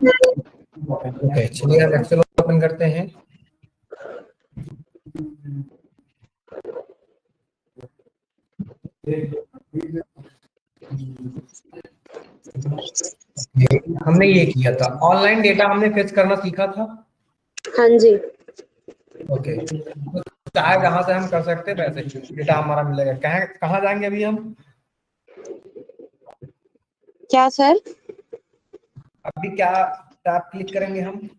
Okay, चलिए हम Excel open करते हैं। हमने ये किया था, ऑनलाइन डेटा हमने फेच करना सीखा था। हाँ जी। ओके, तो चाहे जहां से हम कर सकते हैं वैसे डेटा हमारा मिलेगा। कहाँ जाएंगे अभी हम? क्या सर? अभी क्या टैब क्लिक करेंगे हम?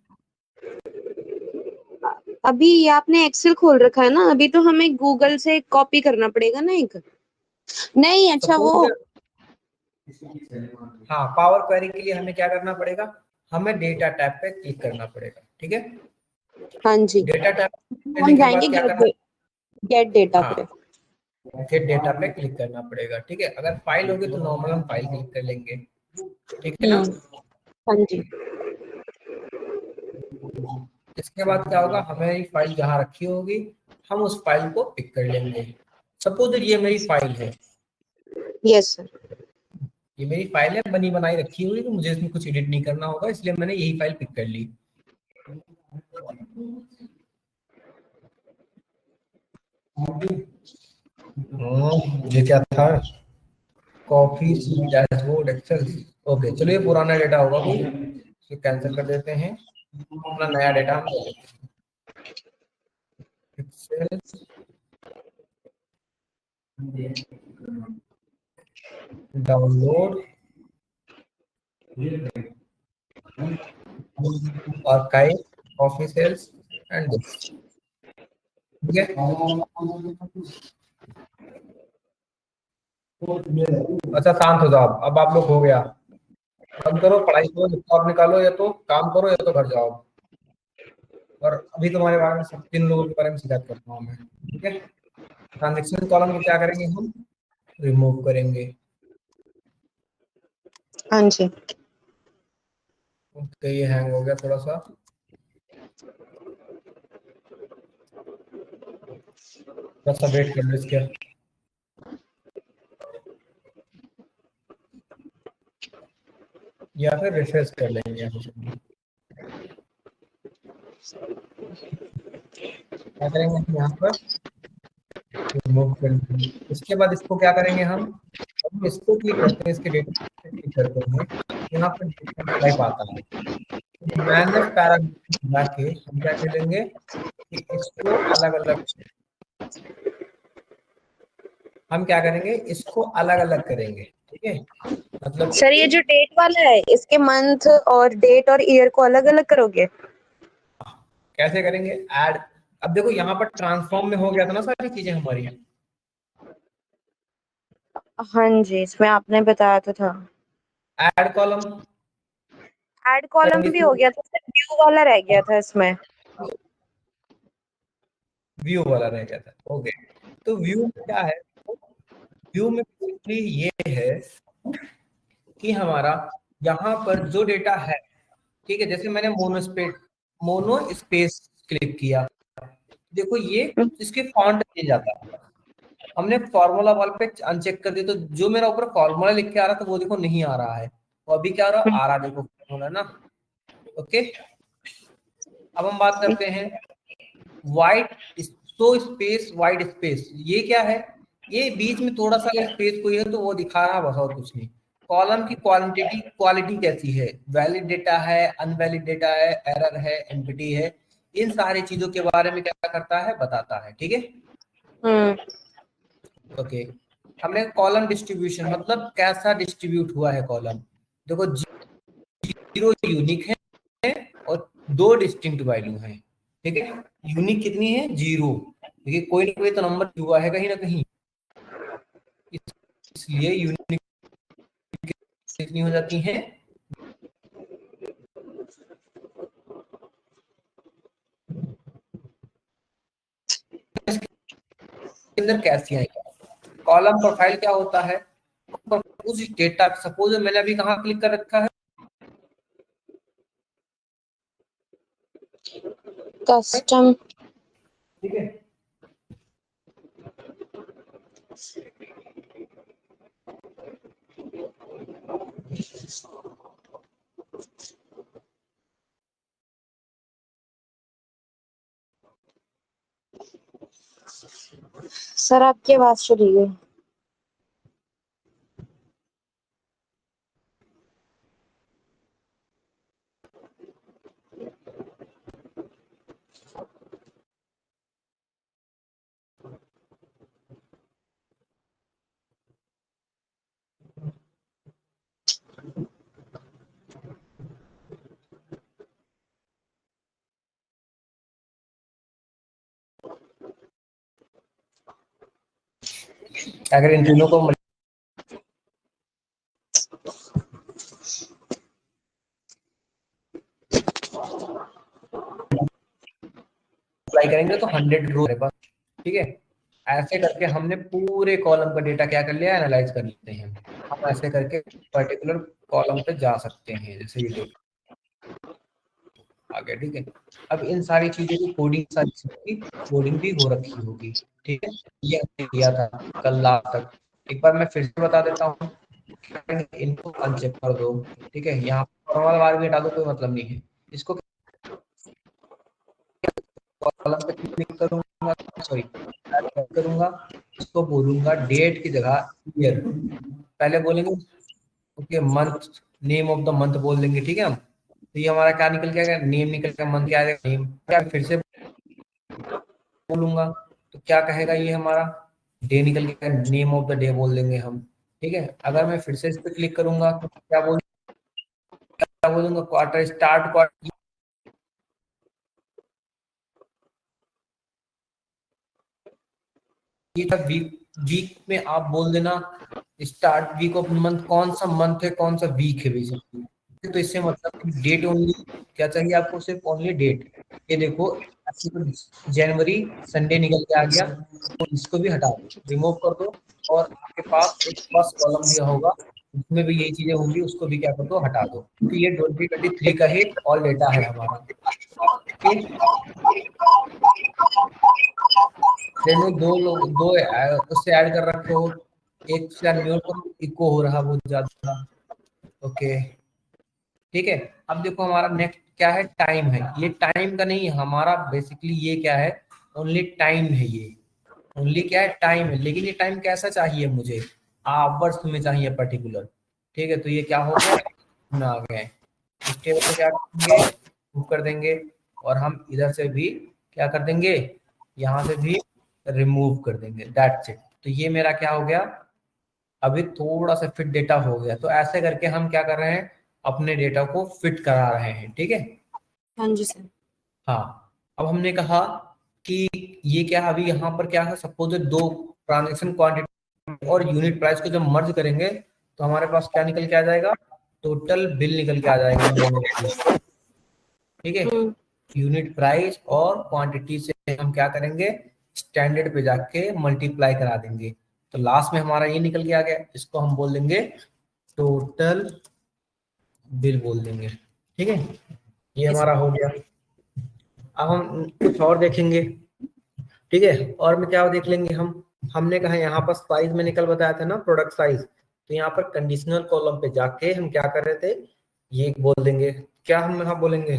अभी ये आपने एक्सेल खोल रखा है ना, अभी तो हमें गूगल से कॉपी करना पड़ेगा ना एक। नहीं, अच्छा वो। सपोज, हाँ, पावर क्वेरी के लिए हमें क्या करना पड़ेगा? हमें डेटा टैब पे क्लिक करना पड़ेगा, ठीक है। हाँ जी, डेटा टैब करने हम के जाएंगे बाद क्या करना? गेट डेटा हाँ, पे। फिर डेटा पे क्लिक करना पड़ेगा, ठीक है। अगर फाइल होगी तो नॉर्मल हम फाइल क्लिक कर लेंगे, ठीक है ना। हाँ जी। इसके बाद क्या होगा, हमें फाइल जहाँ रखी होगी हम उस फाइल को पिक कर लेंगे। सपोज ये मेरी फाइल है, यस सर। ये मेरी फाइल है, बनी बनाई रखी हुई, तो मुझे इसमें कुछ एडिट नहीं करना होगा, इसलिए मैंने यही फाइल पिक कर ली। ये क्या था? Coffee dashboard Excel. ओके, चलो ये पुराना डेटा होगा कोई, इसे कैंसिल कर देते हैं, अपना नया डेटा हम ले लेते हैं। Excel download archive coffee sales and this, ठीक है। अच्छा, शांत हो जाओ, अब आप लोग हो गया। बंद करो, पढ़ाई करो, लैपटॉप निकालो, या तो काम करो या तो घर जाओ। और अभी तुम्हारे बारे में सब 3 लोगों के बारे में शिकायत करता हूँ मैं, ठीक है। ट्रांजेक्शन कॉलम को क्या करेंगे हम? रिमूव करेंगे। हाँ जी। ओके, ये हैंग हो गया थोड़ा सा, थोड़ा सा वेट कर लो इसके, या फिर रिफ्रेश कर लेंगे यहाँ से। क्या करेंगे हम यहाँ पर? रिमूव कर लेंगे। उसके बाद इसको क्या करेंगे हम इसको क्लिक करते हैं, इसके डेटा पे क्लिक करते हैं, यहाँ पर डेटा टाइप आता है। मैनेज पैरामीटर जाके हम क्या करेंगे कि इसको अलग अलग, हम क्या करेंगे इसको अलग अलग करेंगे, ठीक है। मतलब सर ये कि जो डेट वाला है, इसके मंथ और डेट और ईयर को अलग अलग करोगे? कैसे करेंगे? ऐड, अब देखो यहाँ पर ट्रांसफॉर्म में हो गया था ना सारी चीजें हमारी। हाँ जी, इसमें आपने बताया तो था। ऐड कॉलम ऐड कॉलम करेंगे भी हो इसमें, गया था सर, व्यू वाला रह गया था इसमें। व्यू वाला रह गया था। ओके, तो व्यू में क्या है? व्यू में बेसिकली ये है कि हमारा यहाँ पर जो डेटा है, ठीक है, जैसे मैंने मोनो स्पेस क्लिक किया, देखो ये इसके फॉन्ट चेंज आता है। हमने फॉर्मूला वॉल पे अनचेक कर दिया, तो जो मेरा ऊपर फॉर्मूला लिख के आ रहा था वो देखो नहीं आ रहा है, वो अभी क्या आ रहा देखो फॉर्मूला ना। ओके, अब हम बात करते हैं वाइट, तो स्पेस वाइट स्पेस, ये क्या है? ये बीच में थोड़ा सा स्पेस कोई है तो वो दिखा रहा है, बस और कुछ नहीं। कॉलम की क्वालिटी कैसी है? वैलिड डेटा है, अनवैलिड डेटा है, एरर है, एम्प्टी है, इन सारी चीजों के बारे में क्या करता है, बताता है, ठीक है। हम्म। ओके, हमने कॉलम डिस्ट्रीब्यूशन, मतलब कैसा डिस्ट्रीब्यूट हुआ है कॉलम। देखो 0 यूनिक है और 2 डिस्टिंक्ट वैल्यू है, ठीक है। यूनिक कितनी है? 0, देखिए कोई ना कोई तो नंबर हुआ है कहीं ना कहीं, इसलिए यूनिक कितनी हो जाती है? इसके अंदर कैसी आएगी? कॉलम प्रोफाइल क्या होता है? उस डेटा, सपोज मैंने अभी कहाँ क्लिक कर रखा है, कस्टम। ठीक है। सर आपकी आवाज चली गई। अगर इन तीनों को अप्लाई करेंगे तो 100 रो हमारे पास, ठीक है। ऐसे करके हमने पूरे कॉलम का डेटा क्या कर लिया, एनालाइज कर लेते हैं। हम ऐसे करके पर्टिकुलर कॉलम पे जा सकते हैं, जैसे ये देखो आ गया, ठीक है। अब इन सारी चीजों की कोडिंग, सारी चीजों की कोडिंग भी हो रखी होगी, ठीक है। ये हमने किया था कल लास्ट तक। एक बार मैं फिर से बता देता हूँ, इनको अनचेक कर दो, ठीक है। यहाँ फॉर्मल बार भी हटा दो, कोई मतलब नहीं है। इसको कॉलम पे क्लिक करूंगा, सॉरी करूंगा, इसको बोलूंगा डेट की जगह ईयर। पहले बोलेंगे okay month, name of the month बोल देंगे, ठीक है। हम तो ये हमारा क्या निकल के आएगा, नेम निकल के, मंथ क्या आएगा नेम। क्या फिर से बोलूंगा तो क्या कहेगा ये हमारा, डे निकल के, नेम ऑफ द डे बोल देंगे हम, ठीक है। अगर मैं फिर से इस पर क्लिक करूंगा तो क्या बोलूंगा, क्वार्टर स्टार्ट क्वार्टर, ये था वीक। वीक में आप बोल देना स्टार्ट वीक ऑफ मंथ, कौन सा मंथ है कौन सा वीक है बेसिकली। तो इससे मतलब डेट ओनली, क्या चाहिए आपको, सिर्फ ओनली डेट। ये देखो जनवरी संडे निकल के आ गया, तो इसको भी हटा दो, रिमूव कर दो। और आपके पास एक फर्स्ट कॉलम दिया होगा, उसमें भी यही चीजें होंगी, उसको भी क्या कर दो, हटा दो, क्योंकि ये 2023 का ही ऑल डेटा है हमारा, ठीक है। दोनों दो लोग दो उससे ऐड कर रखे हो, एक से म्यूट करो, इको हो रहा बहुत ज्यादा, ओके, ठीक है। अब देखो हमारा नेक्स्ट क्या है, टाइम है। ये टाइम का नहीं है हमारा, बेसिकली ये क्या है, ओनली टाइम है ये, ओनली क्या है, टाइम है। लेकिन ये टाइम कैसा चाहिए मुझे, आवर्स में चाहिए पर्टिकुलर, ठीक है। तो ये क्या हो गया, में आ गए। इस टेबल को क्या करेंगे, मूव कर देंगे, और हम इधर से भी क्या कर देंगे, यहाँ से भी रिमूव कर देंगे, दैट्स इट। तो ये मेरा क्या हो गया, अभी थोड़ा सा फिट डेटा हो गया। तो ऐसे करके हम क्या कर रहे हैं, अपने डेटा को फिट करा रहे हैं, ठीक है। हाँ जी सर। हाँ, अब हमने कहा कि ये क्या है, अभी यहाँ पर क्या है, सपोज दो ट्रांजेक्शन क्वांटिटी और यूनिट प्राइस को जब मर्ज करेंगे तो हमारे पास क्या निकल के आ जाएगा, टोटल बिल निकल के आ जाएगा इन दोनों की, ठीक है। यूनिट प्राइस और क्वांटिटी से हम क्या करेंगे, स्टैंडर्ड पे जाके मल्टीप्लाई करा देंगे। तो लास्ट में हमारा ये निकल के आ गया, इसको हम बोल देंगे टोटल बिल बोल देंगे, ठीक है। ये हमारा हो गया। अब हम कुछ और देखेंगे, ठीक है। और में क्या देख लेंगे हम, हमने कहा यहाँ पर साइज में निकल बताया था ना, प्रोडक्ट साइज। तो यहाँ पर कंडीशनल कॉलम पे जाके हम क्या कर रहे थे, ये बोल देंगे, क्या हम यहाँ बोलेंगे,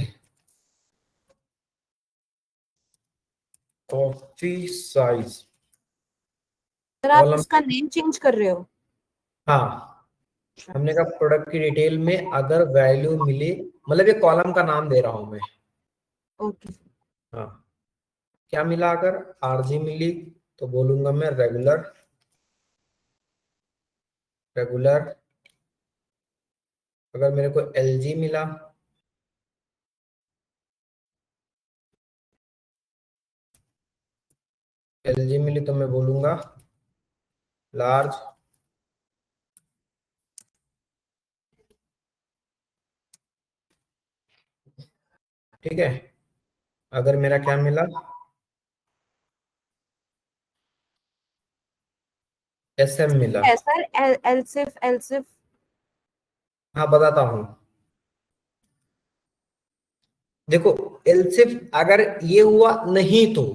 कॉफी साइज सर आप कॉलम। इसका नेम चेंज कर रहे हो? हाँ, हमने कहा प्रोडक्ट की डिटेल में अगर वैल्यू मिले, मतलब ये कॉलम का नाम दे रहा हूं मैं। ओके। हाँ, क्या मिला, अगर आरजी मिली तो बोलूंगा मैं रेगुलर, रेगुलर। अगर मेरे को एलजी मिला, एलजी मिली तो मैं बोलूंगा लार्ज, ठीक है। अगर मेरा क्या मिला, एसएम मिला। है सर एलसिफ एलसिफ। हाँ बताता हूँ, देखो एलसिफ अगर ये हुआ नहीं तो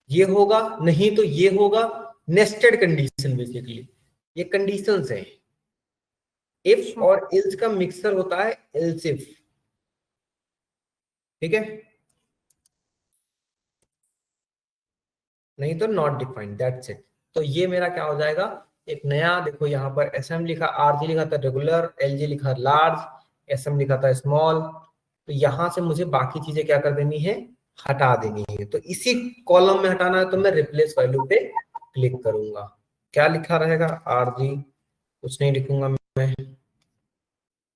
ये होगा, नहीं तो ये होगा, नेस्टेड कंडीशन बेसिकली, ये कंडीशंस है। इफ और इल्स का मिक्सर होता है एलसिफ, ठीक है। नहीं तो नॉट डिफाइंड, दैट्स इट। तो ये मेरा क्या हो जाएगा, एक नया, देखो यहाँ पर SM लिखा, RG लिखा था रेगुलर, LG लिखा लार्ज, SM लिखा था स्मॉल। तो यहाँ से मुझे बाकी चीजें क्या कर देनी है, हटा देनी है। तो इसी कॉलम में हटाना है तो मैं रिप्लेस वैल्यू पे क्लिक करूंगा। क्या लिखा रहेगा, RG, कुछ नहीं लिखूंगा मैं,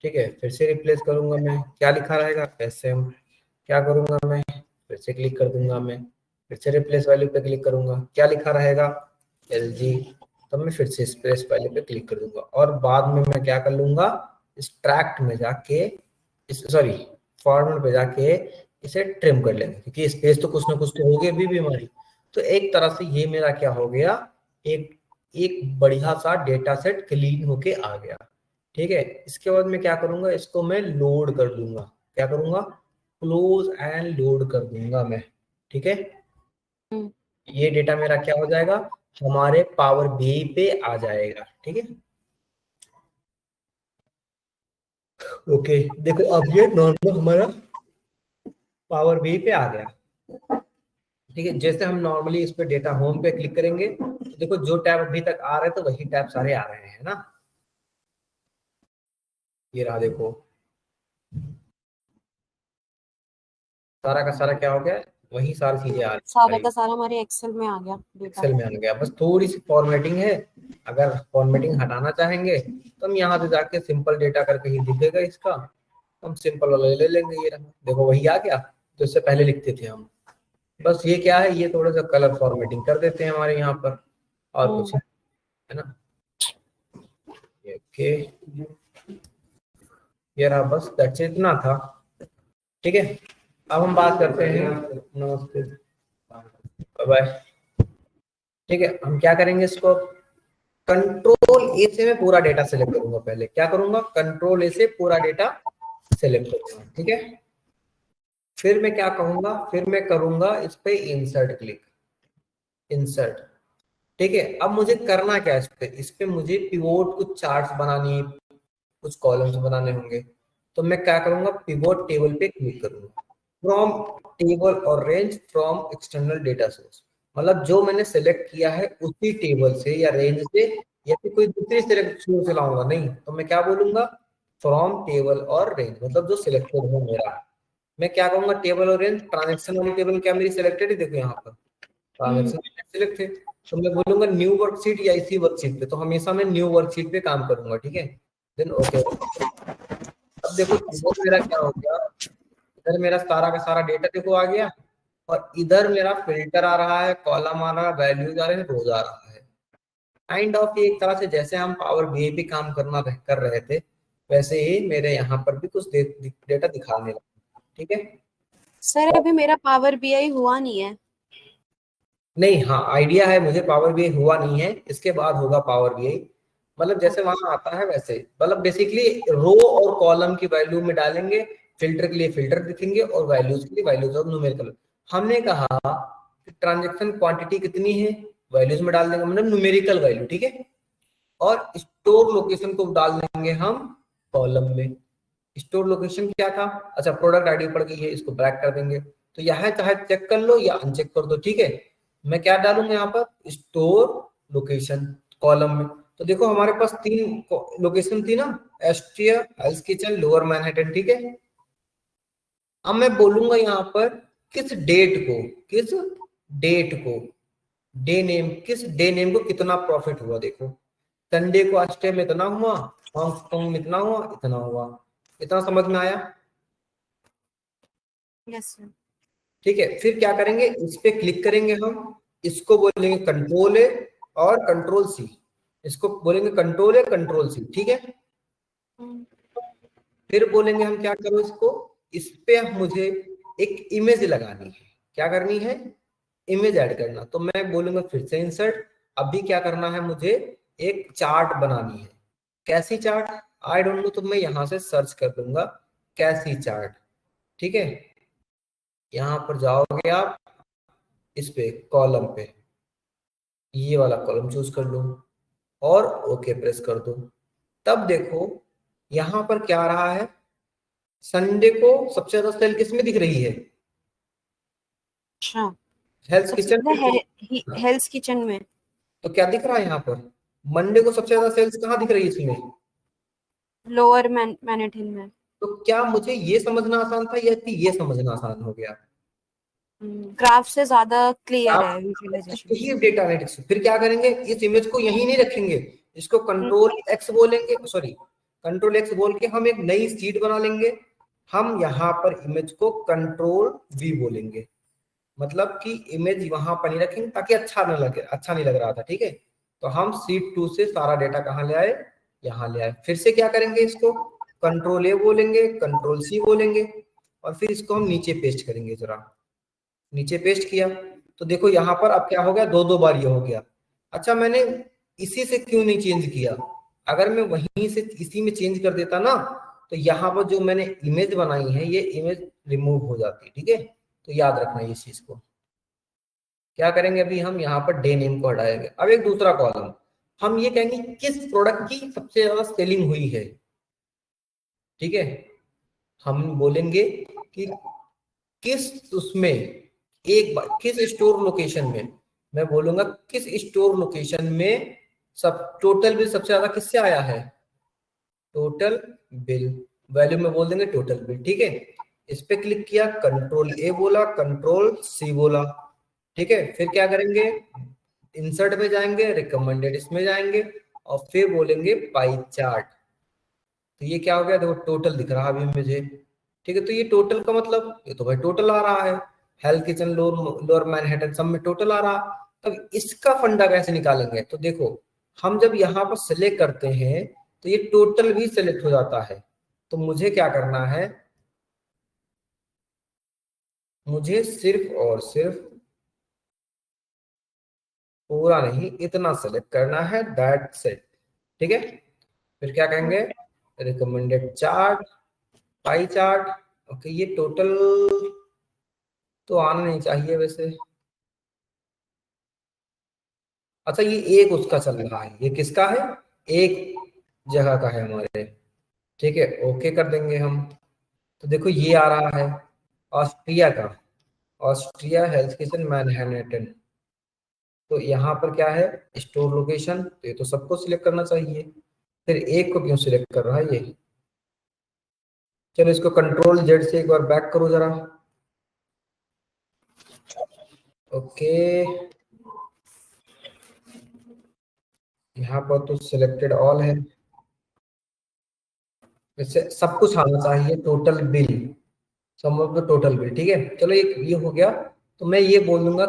ठीक है। फिर से रिप्लेस करूंगा मैं, क्या लिखा रहेगा, SM। क्या करूंगा मैं, फिर से क्लिक कर दूंगा मैं, फिर से रिप्लेस वैल्यू पे क्लिक करूंगा, क्या लिखा रहेगा, LG। तब मैं फिर से स्पेस वैल्यू पे क्लिक कर दूंगा और बाद में मैं क्या कर लूंगा, इस ट्रैक्ट में जाके, इस सॉरी फॉर्मेट पे जाके इसे ट्रिम कर लेंगे, क्योंकि स्पेस तो कुछ ना कुछ तो होगी अभी भी हमारी। तो एक तरह से ये मेरा क्या हो गया, एक एक बढ़िया सा डेटा सेट क्लीन होके आ गया, ठीक है। इसके बाद मैं क्या करूंगा, इसको मैं लोड कर दूंगा, क्या करूंगा, क्लोज एंड लोड कर दूंगा मैं, ठीक है। ये डेटा मेरा क्या हो जाएगा, हमारे पावर BI पे आ जाएगा, ठीक है। ओके, देखो अब ये नॉर्मल हमारा पावर BI पे आ गया, ठीक है। जैसे हम नॉर्मली इस पे डेटा होम पे क्लिक करेंगे तो देखो जो टैब अभी तक आ रहे हैं तो वही टैब सारे आ रहे हैं ना, ये रहा देखो, सारा का सारा क्या हो गया, वही सारी चीजें आ सारा रही, का सारा हमारे एक्सेल में आ गया डेटा। एक्सेल में आ गया। बस थोड़ी सी फॉर्मेटिंग है, अगर फॉर्मेटिंग हटाना चाहेंगे तो हम यहाँ से जाके सिंपल डेटा करके ही दिखेगा इसका, हम सिंपल वाला ले लेंगे। ये रहा देखो वही आ गया जो इससे पहले लिखते थे हम। बस ये क्या है, ये थोड़ा सा कलर फॉर्मेटिंग कर देते हैं हमारे यहाँ पर, और कुछ नहीं, है ना। ओके, ये रहा, बस दैट्स इट, इतना था, ठीक है। अब हम बात करते हैं, नमस्ते, बाय, ठीक है। हम क्या करेंगे, इसको कंट्रोल ए से मैं पूरा डेटा सेलेक्ट करूंगा। पहले क्या करूंगा, कंट्रोल ए से पूरा डेटा सेलेक्ट करूंगा, ठीक है। फिर मैं क्या कहूंगा, फिर मैं करूंगा इस पे इंसर्ट क्लिक, इंसर्ट, ठीक है। अब मुझे करना क्या है, इस पे मुझे पिवोट कुछ चार्ट्स बनानी है, कुछ कॉलम्स बनाने होंगे। तो मैं क्या करूंगा, पिवोट टेबल पे क्लिक करूंगा, फ्रॉम टेबल और range from external data source, मतलब जो मैंने सेलेक्ट किया है उसी टेबल से या रेंज से, या फिर कोई दूसरी सेलेक्ट सोर्स से लाऊंगा नहीं, तो मैं क्या बोलूंगा, फ्रॉम टेबल और रेंज, मतलब जो सिलेक्टेड हो मेरा। मैं क्या कहूंगा, टेबल और रेंज, ट्रांजेक्शन वाली टेबल क्या मेरी सिलेक्टेड है, देखो यहाँ पर ट्रांजेक्शन सिलेक्ट है, तो मैं बोलूंगा न्यू वर्कशीट या इसी वर्कशीट पे, तो हमेशा मैं न्यू वर्कशीट पे काम करूंगा, ठीक है। देन ओके, अब देखो इधर मेरा क्या हो गया, इधर मेरा सारा का सारा डेटा देखो आ गया, और इधर मेरा फिल्टर आ रहा है, कॉलम आ रहा है, वैल्यूज आ रहे हैं, रोज आ रहा है। काइंड ऑफ एक तरह से जैसे हम पावर BI पे काम कर रहे थे, वैसे ही मेरे यहाँ पर भी कुछ डेटा दिखाने लगा, ठीक है। सर अभी मेरा पावर बीआई हुआ नहीं है। नहीं, हाँ आइडिया है मुझे, पावर BI हुआ नहीं है, इसके बाद होगा पावर BI। मतलब जैसे वहां आता है वैसे, मतलब बेसिकली रो और कॉलम की वैल्यू में डालेंगे, फिल्टर के लिए फिल्टर दिखेंगे और वैल्यूज के लिए वैल्यूज और न्यूमेरिकल। हमने कहा कि ट्रांजेक्शन क्वांटिटी कितनी है, वैल्यूज में डाल देंगे, मतलब न्यूमेरिकल वैल्यू, ठीक है। और स्टोर लोकेशन को डाल देंगे हम कॉलम में। स्टोर लोकेशन क्या था, अच्छा प्रोडक्ट आईडी पड़ गई है, इसको ब्रैक कर देंगे। तो यह चाहे चेक कर लो या अनचेक कर दो, ठीक है। मैं क्या डालूंगा यहाँ पर, स्टोर लोकेशन कॉलम में। तो देखो हमारे पास 3 लोकेशन थी ना, एस्ट्रिया, हेल्स किचन, लोअर मैनहट्टन, ठीक है। अब मैं बोलूंगा यहाँ पर किस डेट को, किस डेट को, डे नेम, किस डे नेम को कितना प्रॉफिट हुआ, देखो संडे को ऑस्ट्रिया में इतना हुआ, हांगकांग में इतना हुआ, इतना हुआ, इतना समझ में आया, यस सर। ठीक है। फिर क्या करेंगे, इस पे क्लिक करेंगे हम, इसको बोलेंगे कंट्रोल ए और कंट्रोल सी, इसको बोलेंगे कंट्रोल ए कंट्रोल सी, ठीक है। फिर बोलेंगे हम क्या करो इसको, इस पे मुझे एक इमेज लगानी है, क्या करनी है, इमेज ऐड करना। तो मैं बोलूंगा फिर से इंसर्ट, अभी क्या करना है मुझे, एक चार्ट बनानी है। कैसी चार्ट, आई डोंट नो, तो मैं यहाँ से सर्च कर दूंगा कैसी चार्ट, ठीक है। यहाँ पर जाओगे आप, इस पे कॉलम पे, ये वाला कॉलम चूज कर लो और ओके प्रेस कर दो। तब देखो यहाँ पर क्या आ रहा है, संडे को सबसे ज्यादा सेल किस में दिख रही है, अच्छा। हेल्थ सबसे किचन ज्यादा में। हेल्थ किचन में तो क्या दिख रहा है यहाँ पर, मंडे को सबसे ज्यादा सेल्स कहाँ दिख रही है इसमें? लोअर मैनेटिन में। तो क्या मुझे ये समझना आसान था या कि ये समझना आसान हो गया? ग्राफ से ज्यादा क्लियर आप है विजुअलाइजेशन। यही डेटा एनालिटिक्स, फिर क्या करेंगे, इस इमेज को यहीं नहीं रखेंगे, इसको कंट्रोल एक्स बोलेंगे, सॉरी कंट्रोल एक्स बोल के हम एक नई शीट बना लेंगे। हम यहाँ पर इमेज को कंट्रोल वी बोलेंगे, मतलब कि इमेज वहां पर नहीं रखेंगे ताकि अच्छा ना लगे, अच्छा नहीं लग रहा था, ठीक है। तो हम शीट 2 से सारा डेटा कहाँ ले आए, यहाँ ले आए। फिर से क्या करेंगे, इसको कंट्रोल ए बोलेंगे, कंट्रोल सी बोलेंगे, और फिर इसको हम नीचे पेस्ट करेंगे। जरा नीचे पेस्ट किया तो देखो यहाँ पर अब क्या हो गया, दो दो बार ये हो गया। अच्छा, मैंने इसी से क्यों नहीं चेंज किया? अगर मैं वहीं से इसी में चेंज कर देता ना, तो यहाँ पर जो मैंने इमेज बनाई है ये इमेज रिमूव हो जाती, ठीक है। तो याद रखना ये चीज को। क्या करेंगे, अभी हम यहाँ पर डे नेम को हटाएंगे। अब एक दूसरा कॉलम, हम ये कहेंगे किस प्रोडक्ट की सबसे ज्यादा सेलिंग हुई है, ठीक है। हम बोलेंगे कि किस उसमें, एक बार किस स्टोर लोकेशन में, मैं बोलूंगा किस स्टोर लोकेशन में सब टोटल बिल सबसे ज्यादा किससे आया है, टोटल बिल। वैल्यू में बोल देंगे टोटल बिल, ठीक है। इस पे क्लिक किया, कंट्रोल ए बोला, कंट्रोल सी बोला, ठीक है। फिर क्या करेंगे, इंसर्ट में जाएंगे, रिकमेंडेड इसमें जाएंगे, और फिर बोलेंगे पाई चार्ट। तो ये क्या हो गया, देखो टोटल दिख रहा है अभी मुझे, ठीक है। तो ये टोटल का मतलब, ये तो भाई टोटल आ रहा है, हेल्थ किचन, लोअर मैनहट्टन सब में टोटल आ रहा। अब इसका फंडा कैसे निकालेंगे, तो देखो हम जब यहाँ पर सिलेक्ट करते हैं तो ये टोटल भी सिलेक्ट हो जाता है। तो मुझे क्या करना है, मुझे सिर्फ और सिर्फ पूरा नहीं, इतना सेलेक्ट करना है, दैट्स इट, ठीक है। फिर क्या कहेंगे, recommended chart, pie chart. Okay, ये टोटल तो आना नहीं चाहिए वैसे। अच्छा, ये एक उसका चल रहा है, ये किसका है, एक जगह का है हमारे, ठीक है। ओके कर देंगे हम। तो देखो ये आ रहा है ऑस्ट्रिया का, ऑस्ट्रिया हेल्थ किचन मैनहट्टन। तो यहाँ पर क्या है, स्टोर लोकेशन, तो ये तो सबको सिलेक्ट करना चाहिए, फिर एक को क्यों सिलेक्ट कर रहा है ये। चलो इसको कंट्रोल जेड से एक बार बैक करो जरा। ओके, यहाँ पर तो सिलेक्टेड ऑल है, वैसे सब कुछ आना चाहिए, total bill, sum of the total bill, ठीक है। चलो एक ये हो गया। तो मैं ये बोल दूंगा,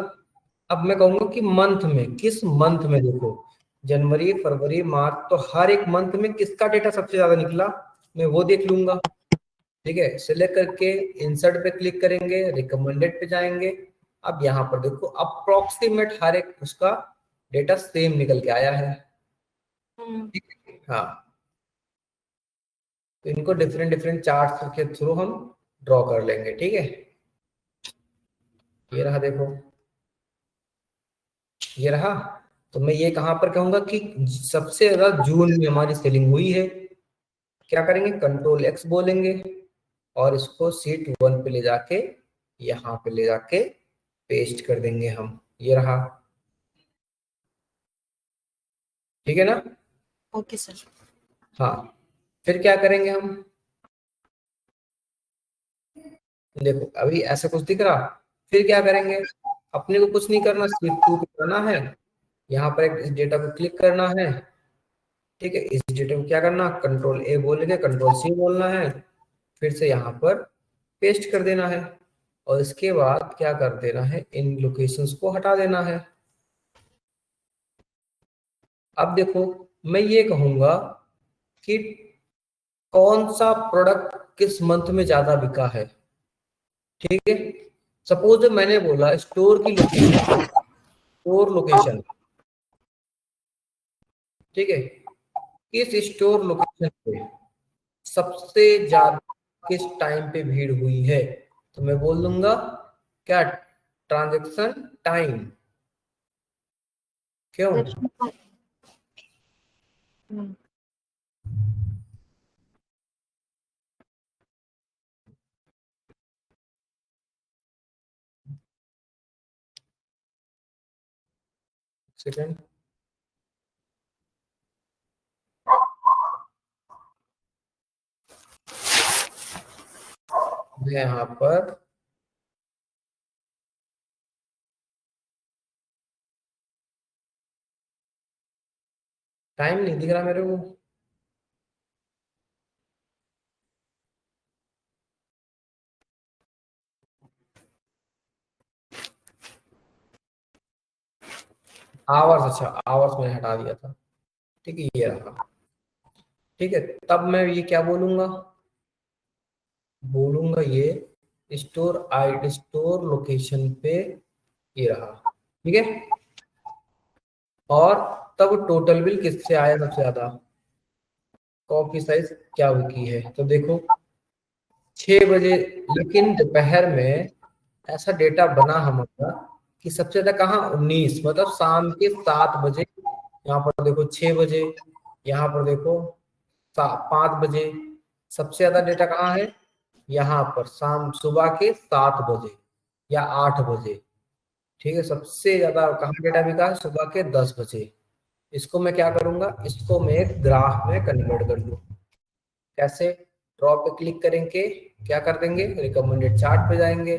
अब मैं कहूंगा कि मंथ में, किस मंथ में, देखो जनवरी फरवरी मार्च, तो हर एक मंथ में किसका डेटा सबसे ज्यादा निकला, मैं वो देख लूंगा, ठीक है। सिलेक्ट करके इंसर्ट पे क्लिक करेंगे, रिकमेंडेड पे जाएंगे। अब यहाँ पर देखो अप्रोक्सीमेट हर एक उसका डेटा सेम निकल के आया है, ठीक है? हाँ, तो इनको डिफरेंट डिफरेंट चार्ट्स के थ्रू हम ड्रॉ कर लेंगे, ठीक है। ये रहा देखो, ये रहा। तो मैं ये कहां पर कहूंगा कि सबसे ज्यादा जून में हमारी सेलिंग हुई है। क्या करेंगे, कंट्रोल एक्स बोलेंगे, और इसको सीट 1 पे ले जाके, यहाँ पे ले जाके पेस्ट कर देंगे हम। ये रहा, ठीक है ना। Okay sir. हाँ, फिर क्या करेंगे हम, देखो अभी ऐसा कुछ दिख रहा। फिर क्या करेंगे, अपने को कुछ नहीं करना, सीट 2 पे करना है, यहाँ पर एक इस डेटा को क्लिक करना है, ठीक है। इस डेटा को क्या करना, कंट्रोल ए बोलेंगे, कंट्रोल सी बोलना है, फिर से यहाँ पर पेस्ट कर देना है, और इसके बाद क्या कर देना है, इन लोकेशंस को हटा देना है। अब देखो मैं ये कहूंगा कि कौन सा प्रोडक्ट किस मंथ में ज्यादा बिका है, ठीक है। सपोज मैंने बोला स्टोर की लोकेशन, स्टोर लोकेशन, ठीक है, किस स्टोर लोकेशन पे सबसे ज्यादा किस टाइम पे भीड़ हुई है, तो मैं बोल दूंगा क्या, ट्रांजैक्शन टाइम। क्यों, सेकेंड, मैं यहाँ पर टाइम नहीं दिख रहा मेरे को। आवर्स, अच्छा आवर्स मैंने हटा दिया था। ठीक है, ये रहा। ठीक है, तब मैं ये क्या बोलूंगा, बोलूंगा ये स्टोर लोकेशन पे, ये रहा। ठीक है, और तब टोटल बिल किससे आया सबसे ज्यादा, कॉफी साइज क्या की है, तो देखो 6 बजे, लेकिन दोपहर में ऐसा डेटा बना हमारा कि सबसे ज्यादा कहाँ, 19, मतलब शाम के 7 बजे। यहाँ पर देखो 6 बजे, यहाँ पर देखो 5 बजे। सबसे ज्यादा डेटा कहाँ है, यहाँ पर शाम सुबह के 7 बजे या 8 बजे। ठीक है, सबसे ज्यादा कहाँ डेटा बिका है, सुबह के 10 बजे। इसको मैं क्या करूंगा, इसको मैं एक ग्राफ में कन्वर्ट कर दूं। कैसे, ड्रॉ पे क्लिक करेंगे, क्या कर देंगे, रिकमेंडेड चार्ट पे जाएंगे,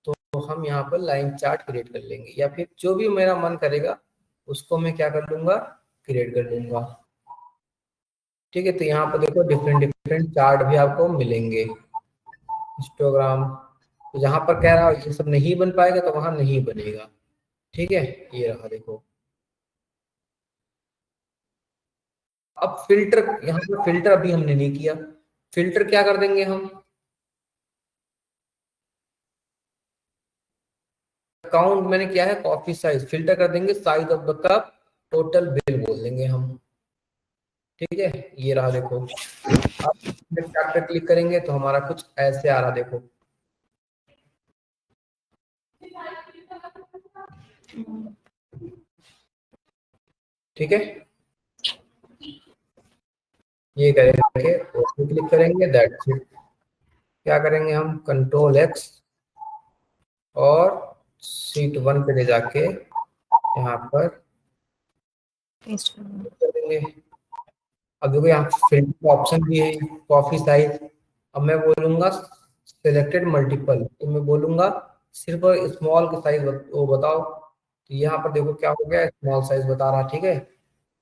तो हम यहाँ पर लाइन चार्ट क्रिएट कर लेंगे, या फिर जो भी मेरा मन करेगा उसको मैं क्या कर लूंगा, क्रिएट कर लूंगा। ठीक है, तो यहाँ पर देखो डिफरेंट डिफरेंट चार्ट भी आपको मिलेंगे, हिस्टोग्राम। तो जहां पर कह रहा है ये सब नहीं बन पाएगा तो वहां नहीं बनेगा। ठीक है, ये रहा देखो। अब फिल्टर, यहाँ पर फिल्टर अभी हमने नहीं किया, फिल्टर क्या कर देंगे हम, अकाउंट मैंने किया है कॉफी साइज, फिल्टर कर देंगे size of the cup, total bill बोल देंगे हम। ठीक है, ये रहा देखो। अब चार्ट पे क्लिक करेंगे तो हमारा कुछ ऐसे आ रहा, देखो। ठीक है, ये करेंगे, ओके क्लिक करेंगे, दैट्स इट। क्या करेंगे हम, कंट्रोल एक्स और शीट 1 पे ले जाके यहाँ पर पेस्ट कर देंगे। अब देखो यहाँ फिल्टर का ऑप्शन भी है, कॉफी साइज। अब मैं बोलूंगा सिलेक्टेड मल्टीपल, तो मैं बोलूंगा सिर्फ स्मॉल की साइज वो बताओ, तो यहाँ पर देखो क्या हो गया, स्मॉल साइज बता रहा। ठीक है,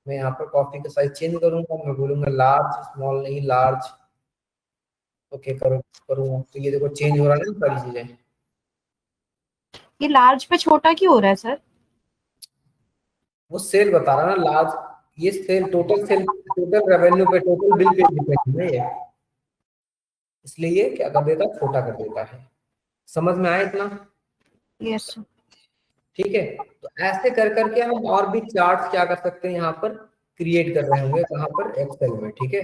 मैं यहाँ पर कॉफी का साइज चेंज करूंगा, मैं बोलूंगा लार्ज, स्मॉल नहीं लार्ज। ओके करूंगा, तो ये देखो चेंज हो रहा है ना सारी चीजें। ये लार्ज पे छोटा क्यों हो रहा है सर? वो सेल बता रहा है ना लार्ज, ये सेल, टोटल रेवेन्यू पे, टोटल बिल पे डिपेंड है ये, इसलिए ये क्या कर देता है, छोटा कर देता है। समझ में आया इतना? Yes sir. ठीक है, तो ऐसे कर करके हम और भी चार्ट्स क्या कर सकते हैं, यहाँ पर क्रिएट कर रहे होंगे, कहाँ पर, एक्सेल में। ठीक है,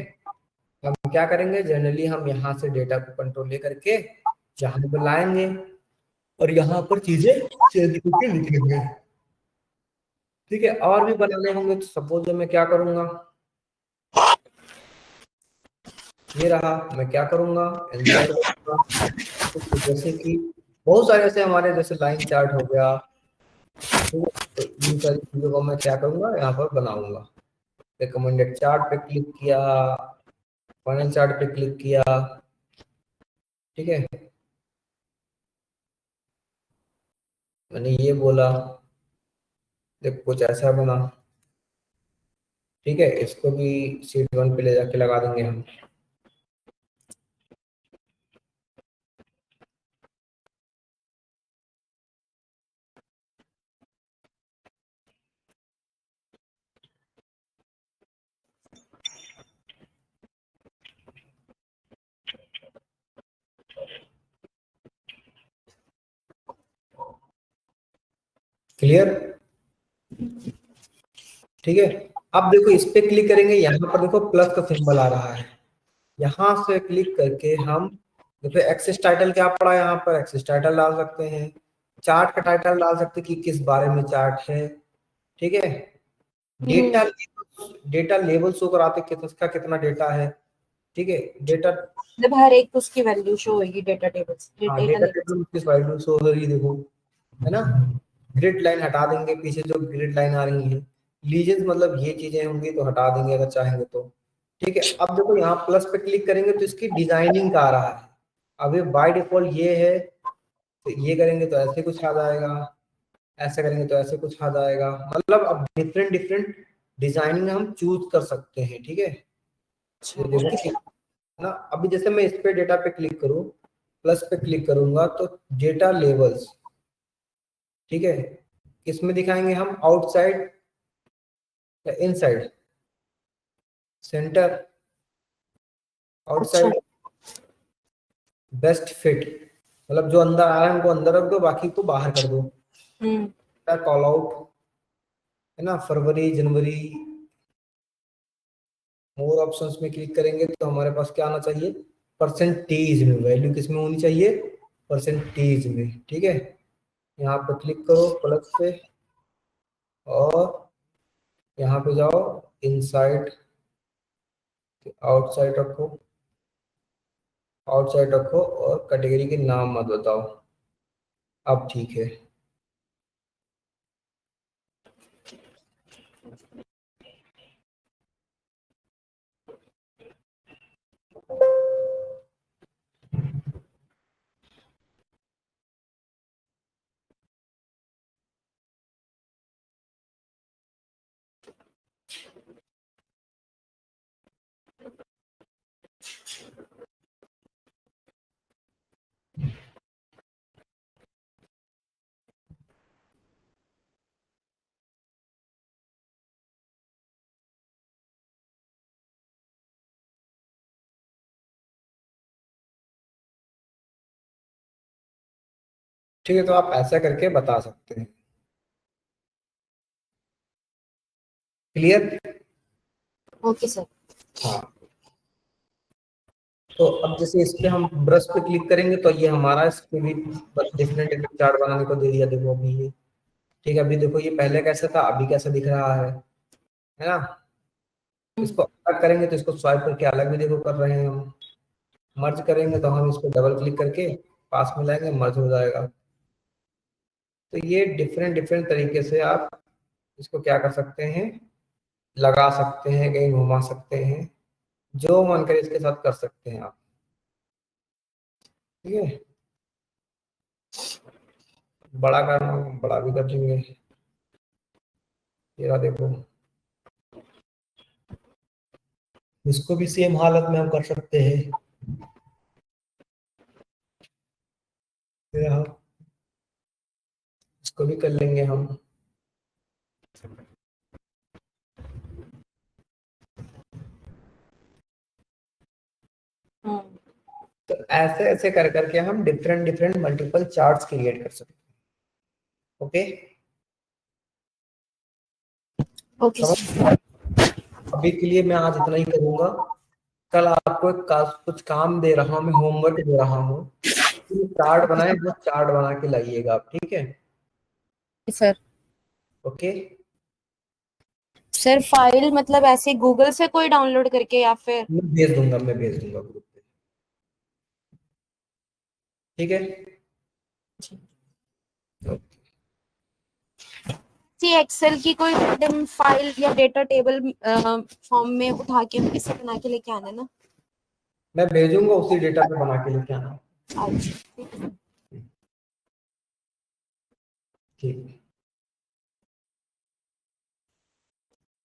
हम क्या करेंगे, जनरली हम यहाँ से डेटा को कंट्रोल ले करके यहाँ पर लाएंगे और यहाँ पर चीजें चेंज करके लिखेंगे। ठीक है, और भी बनाने होंगे, तो सपोज मैं क्या करूंगा, ये रहा, मैं क्या करूंगा, इंसर्ट करूंगा। तो जैसे कि बहुत सारे ऐसे हमारे, जैसे लाइन चार्ट हो गया, तो इन सारी चीजों को मैं क्या करूंगा, यहाँ पर बनाऊंगा। रिकमेंडेड चार्ट पे क्लिक किया, फाइनल चार्ट पे क्लिक किया। ठीक है, मैंने ये बोला, देखो कुछ ऐसा बना। ठीक है, इसको भी शीट 1 पे ले जाके लगा देंगे हम। क्लियर? ठीक है, अब देखो इस पे क्लिक करेंगे, यहाँ पर देखो प्लस का सिंबल आ रहा है, यहाँ से क्लिक करके हम देखो एक्सेस टाइटल क्या पड़ा, यहाँ पर एक्सेस टाइटल डाल सकते हैं, चार्ट का टाइटल डाल सकते हैं कि किस बारे में चार्ट है। ठीक है, डेटा डेटा लेवल शो कराते किसका कितना डेटा है। ठीक है, डेटा, जब हर एक उसकी वैल्यू शो होगी डेटा टेबल्स, हाँ डेटा डेटा लेवल्स। टेबल किस वैल्यू शो हो रही है, देखो, है ना। ग्रिड लाइन हटा देंगे, पीछे जो ग्रिड लाइन आ रही है, लीजेंस मतलब ये चीजें होंगी तो हटा देंगे अगर चाहेंगे तो। ठीक है, अब देखो यहाँ प्लस पे क्लिक करेंगे तो इसकी डिजाइनिंग का आ रहा है। अब ये बाय डिफॉल्ट ये है, तो ये करेंगे तो ऐसे कुछ आ जाएगा, ऐसे करेंगे तो ऐसे कुछ आ जाएगा। मतलब अब डिफरेंट डिफरेंट डिजाइनिंग हम चूज कर सकते हैं। ठीक है, ये देखो ना, अभी जैसे मैं इस पे डेटा पे क्लिक करूं, प्लस पे क्लिक करूंगा तो डेटा लेवल्स, ठीक है, किसमें दिखाएंगे हम, आउटसाइड या इनसाइड, सेंटर, अच्छा। आउटसाइड, बेस्ट फिट, मतलब जो अंदर आ रहा है उनको अंदर रख दो, बाकी को बाहर कर दो। कॉल आउट है ना, फरवरी जनवरी, मोर ऑप्शंस में क्लिक करेंगे तो हमारे पास क्या आना चाहिए, परसेंटेज में, वैल्यू किस में होनी चाहिए, परसेंटेज में। ठीक है, यहाँ पे क्लिक करो प्लस पे, और यहाँ पे जाओ इनसाइड, आउटसाइड रखो, आउटसाइड रखो, और कैटेगरी के नाम मत बताओ। अब ठीक है, ठीक है, तो आप ऐसा करके बता सकते हैं। क्लियर? Okay sir. हाँ, तो अब जैसे इस पे हम ब्रश पे क्लिक करेंगे तो ये हमारा इस पे भी डिफरेंट डिफरेंट चार्ट बनाने को दे दिया। देखो अभी ये, ठीक है, अभी देखो ये पहले कैसा था, अभी कैसा दिख रहा है ना। इसको अलग करेंगे तो इसको स्वाइप करके अलग भी देखो कर रहे हैं हम। मर्ज करेंगे तो हम इसको डबल क्लिक करके पास में लाएंगे, मर्ज हो जाएगा। तो ये डिफरेंट डिफरेंट तरीके से आप इसको क्या कर सकते हैं, लगा सकते हैं, कहीं घुमा सकते हैं, जो मन करे इसके साथ कर सकते हैं आप। ठीक है, बड़ा करना बड़ा भी कर देंगे। ये रहा देखो, इसको भी सेम हालत में हम कर सकते हैं। ये रहा, इसको भी कर लेंगे हम। तो ऐसे ऐसे कर करके हम different different multiple charts create कर सकते हैं। Okay, okay sir. समझ? अभी के लिए मैं आज इतना ही करूंगा। कल आपको कुछ काम दे रहा हूँ, मैं होमवर्क दे रहा हूँ, चार्ट बनाए, वो चार्ट बना के लाइएगा आप। ठीक है, सर ओके। सर फाइल मतलब ऐसे गूगल से कोई डाउनलोड करके या फिर? मैं भेज दूंगा ग्रुप पे। ठीक है, सी एक्सेल की कोई फाइल या डेटा टेबल फॉर्म में उठा के इसे बना के लेके आना ना। मैं भेजूंगा, उसी डेटा पे बना के लेके आना। अच्छा। ठीक है।